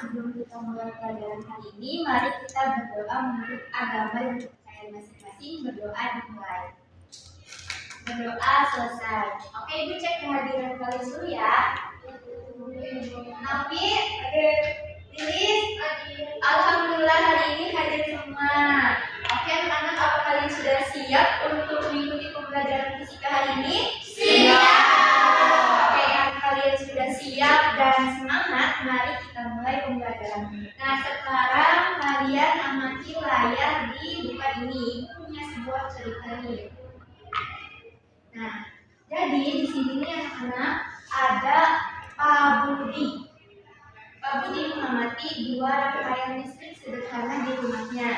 sebelum kita mulai pelajaran hari ini, mari kita berdoa menurut agama yang percaya masing-masing. Berdoa dimulai. Berdoa selesai. Oke, Ibu cek kehadiran kalian dulu ya. Nafi, Lilis, alhamdulillah hari ini hadir semua. Oke, anak-anak, apa kalian sudah siap untuk mengikuti pembelajaran fisika hari ini? Siap. Oke, kalian sudah siap dan semangat, mari kita mulai pembelajaran. Nah, sekarang kalian amati layar di depan ini. Itu punya sebuah cerita nih. Nah, jadi di sini nih anak-anak ada Pak Budi. Pak Budi mengamati dua rangkaian listrik sederhana di rumahnya.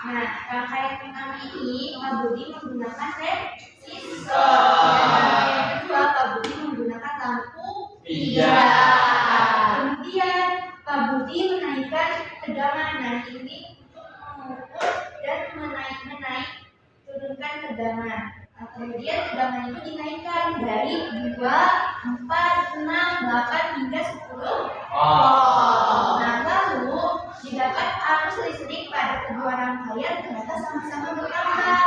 Nah, rangkaian pertama ini Pak Budi menggunakan resistor. Dan yang kedua Pak Budi menggunakan lampu hijau. Kemudian Pak Budi menaikkan tegangan. Nah, ini untuk mengukur dan menaik turunkan tegangan. Nah, kemudian tegangan itu dinaikkan dari 2, 4, 6, 8 hingga 10 volt. Nah, lalu didapat arus listrik pada kedua rangkaian ternyata sama-sama bertambah.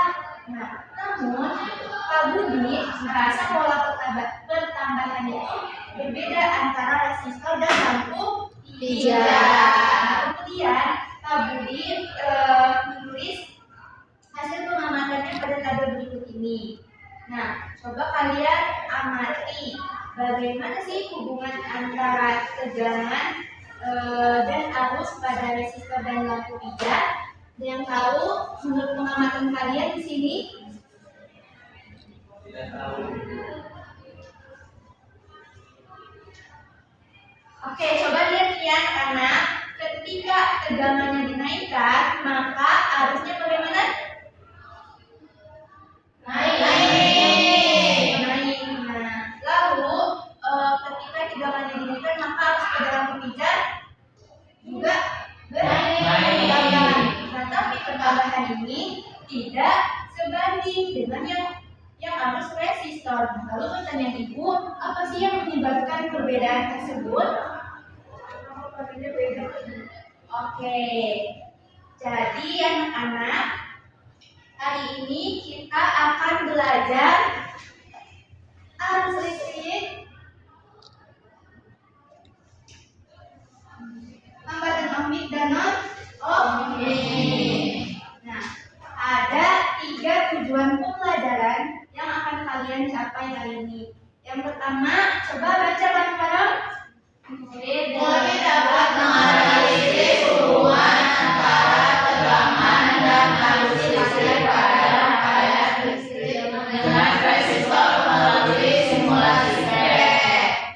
Nah, namun Pak Budi merasa pola pertambahan itu berbeda antara resistor dan lampu hijau. Nah, kemudian Pak Budi menulis hasil pengamatannya pada tabel berikut ini. Nah, coba kalian amati bagaimana sih hubungan antara tegangan dan arus pada resistor dan lampu hijau. Yang tahu menurut pengamatan kalian di sini? Tidak tahu. Oke, coba lihat ya anak-anak. Ketika tegangannya dinaikkan, maka arusnya bagaimana? Naik. Nah, lalu ketika tegangannya dinaikkan, maka arus pada lampu hijau juga bertambah. Nah, tapi pertambahan ini tidak sebanding dengan yang arus resistor. Lalu pertanyaan Ibu, apa sih yang menyebabkan perbedaan tersebut? Oke, jadi anak-anak, hari ini kita akan belajar arus listrik, hambatan ohmik dan non-ohmik. Nah, ada 3 tujuan pembelajaran yang akan kalian capai hari ini. Yang pertama, coba baca bareng-bareng. Murid dapat menganalisis hubungan antara tegangan dan arus listrik pada rangkaian listrik dengan resistor melalui simulasi step.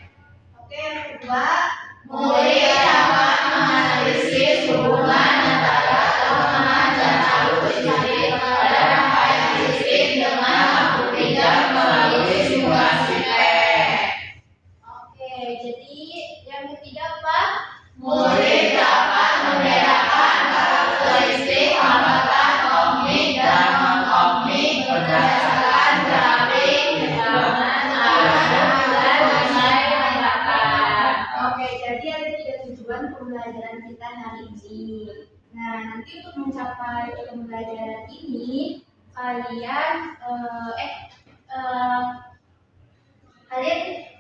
Oke, yang kedua, murid dapat menganalisis hubungan antara tegangan dan arus listrik pada rangkaian listrik dengan lampu hijau melalui simulasi step. Oke, jadi yang ketiga apa? Murid dapat membedakan arus listrik hambatan ohmik dan non-ohmik berdasarkan grafik tegangan, arus, dan nilai hambatan. Oke, jadi ada 3 tujuan pembelajaran kita hari ini. Nah, nanti untuk mencapai pembelajaran ini, kalian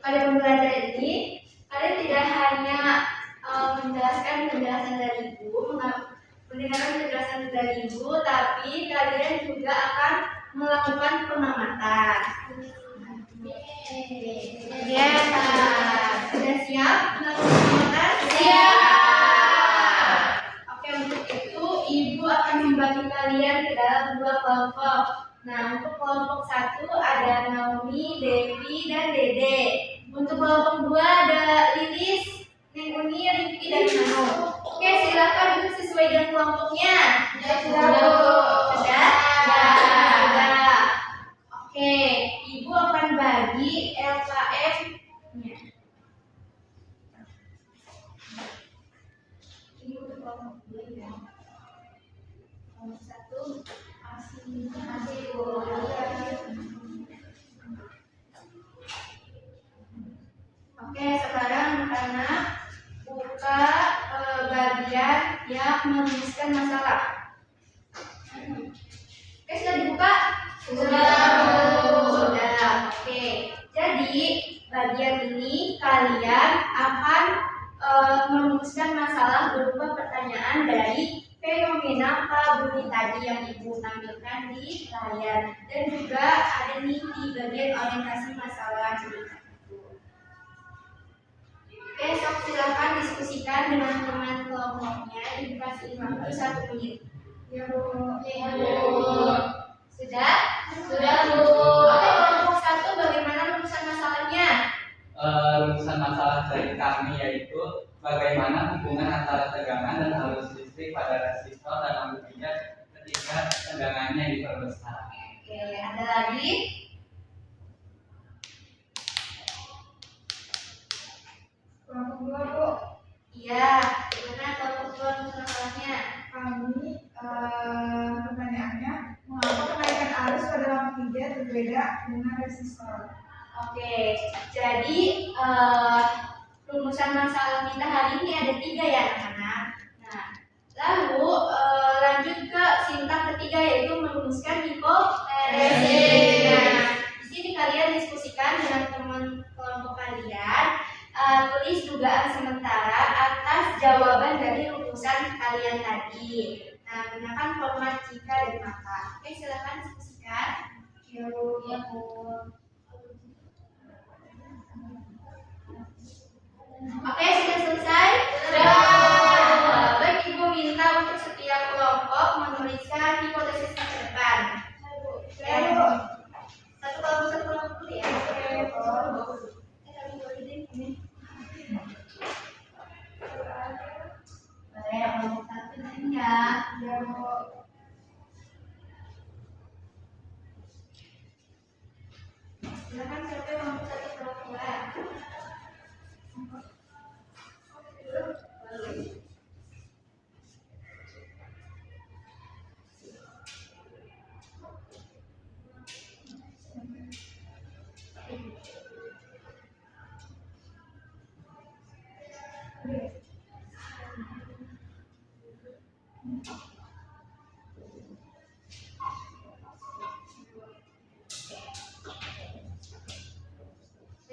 pada pembelajaran ini kalian tidak hanya menjelaskan penjelasan dari Ibu, mendengarkan penjelasan dari Ibu, tapi kalian juga akan melakukan pengamatan. Ya, sudah siap melakukan pengamatan? Siap. Oke, untuk itu Ibu akan membagi kalian ke dalam 2 kelompok. Nah, untuk kelompok 1 ada Naomi, Devi, dan Dede. Untuk kelompok 2 ada Lilis, Neng Uni, Rifki, dan Nano. Oke, silakan duduk sesuai dengan kelompoknya. Sudah? Sudah. Oke, Ibu akan bagi LKM-nya. Ini untuk kelompok 2 ya. Kelompok 1 asing. yang merumuskan masalah. Oke, sudah dibuka? Sudah. Oke. Jadi bagian ini kalian akan merumuskan masalah berupa pertanyaan dari fenomena Pak Budi tadi yang Ibu tampilkan di layar, dan juga ada nih di bagian orientasi masalah cerita. Oke, sok silakan diskusikan dengan teman kelompoknya. Ibu kasih waktu 1 menit. Ya Bu. Ya Bu. Sudah? Sudah Bu. Oke, kelompok 1 bagaimana rumusan masalahnya? Rumusan masalah dari kami yaitu bagaimana hubungan antara tegangan dan arus listrik pada resistor dan amplifier ketika tegangannya diperbesar. Oke, ada lagi? Kelompok 2 Bu. Iya, gimana kelompok 2 rumusan masalahnya? Kami pertanyaannya, mengapa kenaikan arus pada lampu hijau berbeda dengan resistor? Oke, jadi rumusan masalah kita hari ini ada 3 ya anak-anak. Nah, lalu lanjut ke sintak ketiga yaitu merumuskan hipotesis. Nah, di sini kalian diskusikan dengan teman kelompok kalian, tulis dugaan sementara atas jawaban dari rumusan kalian tadi. Nah, gunakan format jika dan maka. Oke, silakan diskusikan. Ya Bu. Oke, sudah selesai? Sudah. Baik, Ibu minta untuk setiap kelompok menuliskan hipotesisnya ke depan. Ya, Bu. Satu kelompok dulu ya. Boleh, kelompok 1 di sini ya. Ya, Bu. Silakan siapa yang mau satu kelompok 2.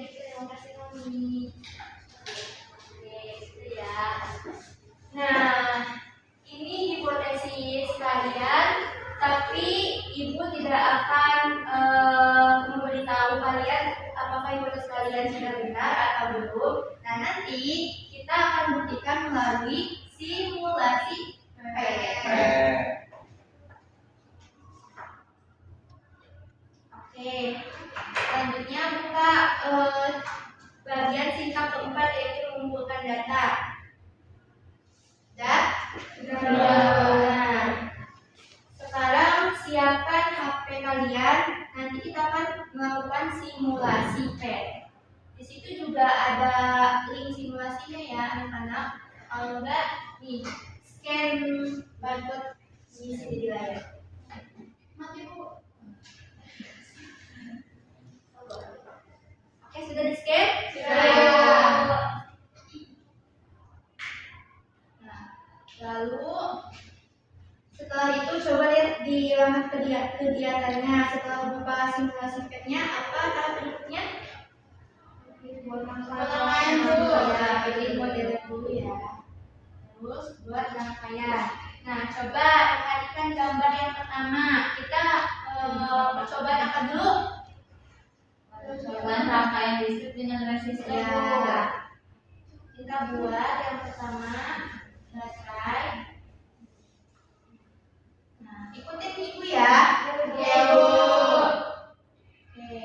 Baik, terima kasih Mami. Oke, itu ya. Nah, ini hipotesis kalian, tapi Ibu tidak akan memberitahu kalian apakah hipotesis kalian sudah benar atau belum. Nah, nanti kita akan buktikan melalui simulasi PPT. Oke, selanjutnya buka bagian singkat keempat yaitu mengumpulkan data. Nah, sekarang siapkan HP kalian. Nanti kita akan melakukan simulasi PET. Di situ juga ada link simulasinya ya anak-anak. Kalau enggak, nih scan barcode di sini di layar. Mati Bu. Oke, sudah di scan? Sudah. Nah, lalu setelah itu coba lihat di alamat kegiatannya. Setelah buka simulasi PET-nya, apa tahap berikutnya? Buat rangkaian dulu ya, pilih model dulu ya. Terus buat rangkaian. Nah, coba perhatikan gambar yang pertama. Kita percobaan apa dulu? Percobaan rangkaian listrik dengan resistor. Ya. Kita buat yang pertama baterai. Nah, ikutin Ibu ya. Ya, Bu. Oke.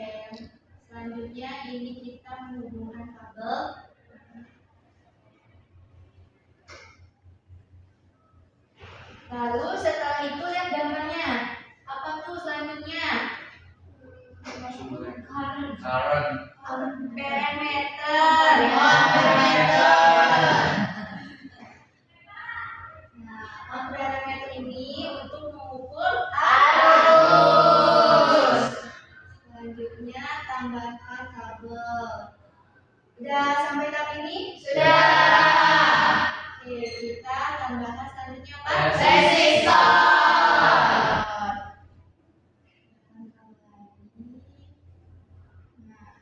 Selanjutnya ini kita menghubungkan kabel. Lalu setelah itu lihat gambarnya. Apa tuh selanjutnya? Current. Parameter. Nah, parameter ini untuk mengukur arus. Selanjutnya tambahkan kabel. Udah sampai tahap ini? Sudah. Oke, kita tambahkan resistor. Nah,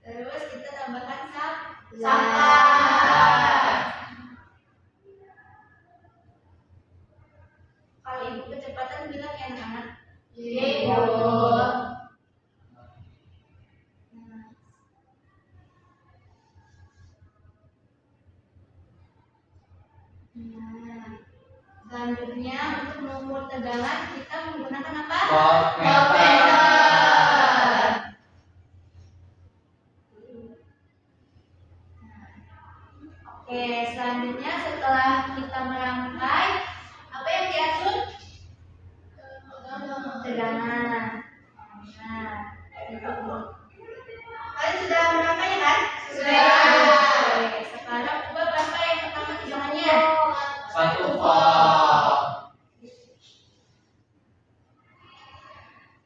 terus kita tambahkan sampah. Kalau ibu kecepatan bilang ya anak-anak. Ibu. Nah, selanjutnya untuk mengukur tegangan kita menggunakan apa? Voltmeter. Oke, selanjutnya setelah kita merangkai, apa yang diatur? Tegangan. Nah, itu. Kalian sudah merangkai kan? Sudah. Oke, sekarang coba berapa yang pertama tegangannya? 1 volt.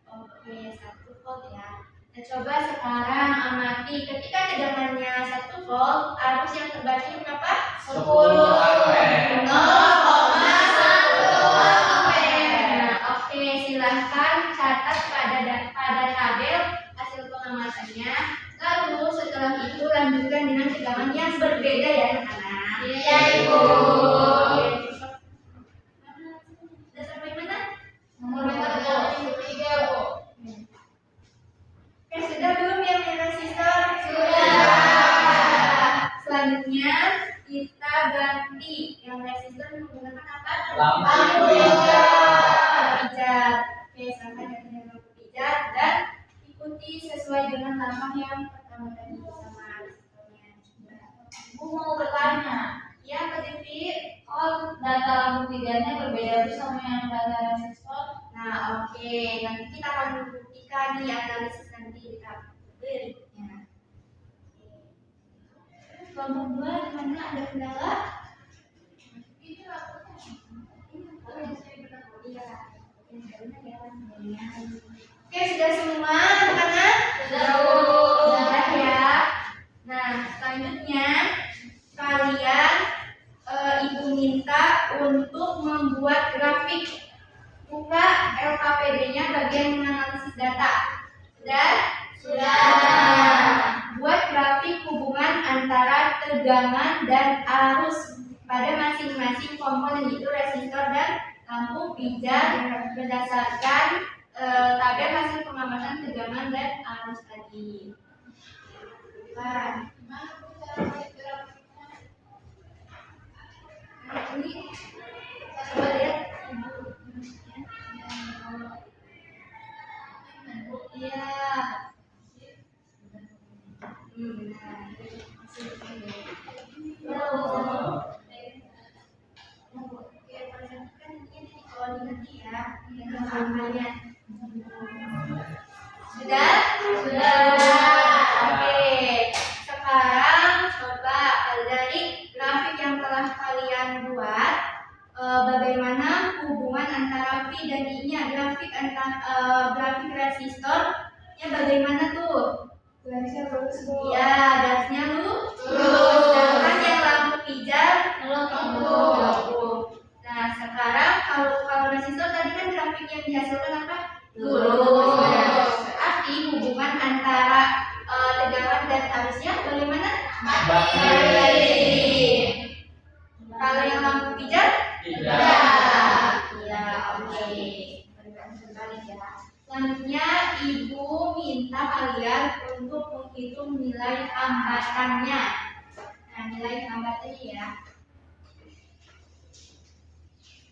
Oke, 1 volt ya. Nah, coba sekarang amati ketika tegangannya 1 volt, arus yang terbaca berapa? 10 ampere. 0,1 ampere. Nah, oke, silahkan catat pada tabel hasil pengamatannya. Lalu setelah itu lanjutkan dengan tegangan yang berbeda ya anak-anak. Iya, Ibu. Sudah sampai mana? Nomor yang ketiga, Bu. Oke, sudah belum yang resistor? Sudah. Selanjutnya kita ganti yang resistor menggunakan apa? Lampu pijat. Oke, sampai dengan lampu pijat dan ikuti sesuai dengan lambang yang pertama tadi sama resistornya. Bu mau bertanya, Ya, Kak Devi. oh data lampu pijatnya berbeda tuh sama yang data resistor? Nah, oke. Nanti kita akan membuktikan nih analisis nanti kita berikutnya. Kelompok 2 di mana ada kendala? Ini Iya. Oke, sudah semua anak-anak? Sudah, Bu. Sudah ya. Nah, selanjutnya kalian ibu minta untuk membuat grafik. Buka LKPD-nya bagian menganalisis data. Sudah? Sudah. Buat grafik hubungan antara tegangan dan arus pada masing-masing komponen itu resistor dan lampu pijat berdasarkan tabel hasil pengamatan tegangan dan arus tadi. Nah, ini coba lihat ibu. Iya. Sudah? Sudah. Oke. Sekarang coba dari grafik yang telah kalian buat, bagaimana hubungan antara V dan I-nya? Grafik grafik resistornya bagaimana tuh? Garisnya lurus, Bu. Iya, garisnya lurus. Lurus. Sedangkan yang lampu pijat Melengkung. Nah, sekarang kalau resistor tadi kan grafik yang dihasilkan apa? Lurus. Berarti hubungan antara tegangan dan arusnya bagaimana? Baik. Kalau yang lampu pijat? Tidak. Iya, oke. Berbalik ya. Selanjutnya ibu minta kalian untuk menghitung nilai hambatannya. Nah, nilai hambatannya ya.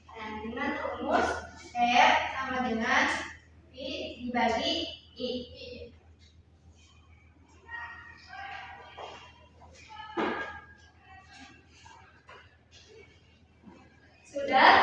Nah, dengan rumus R sama dengan V dibagi I. Sudah?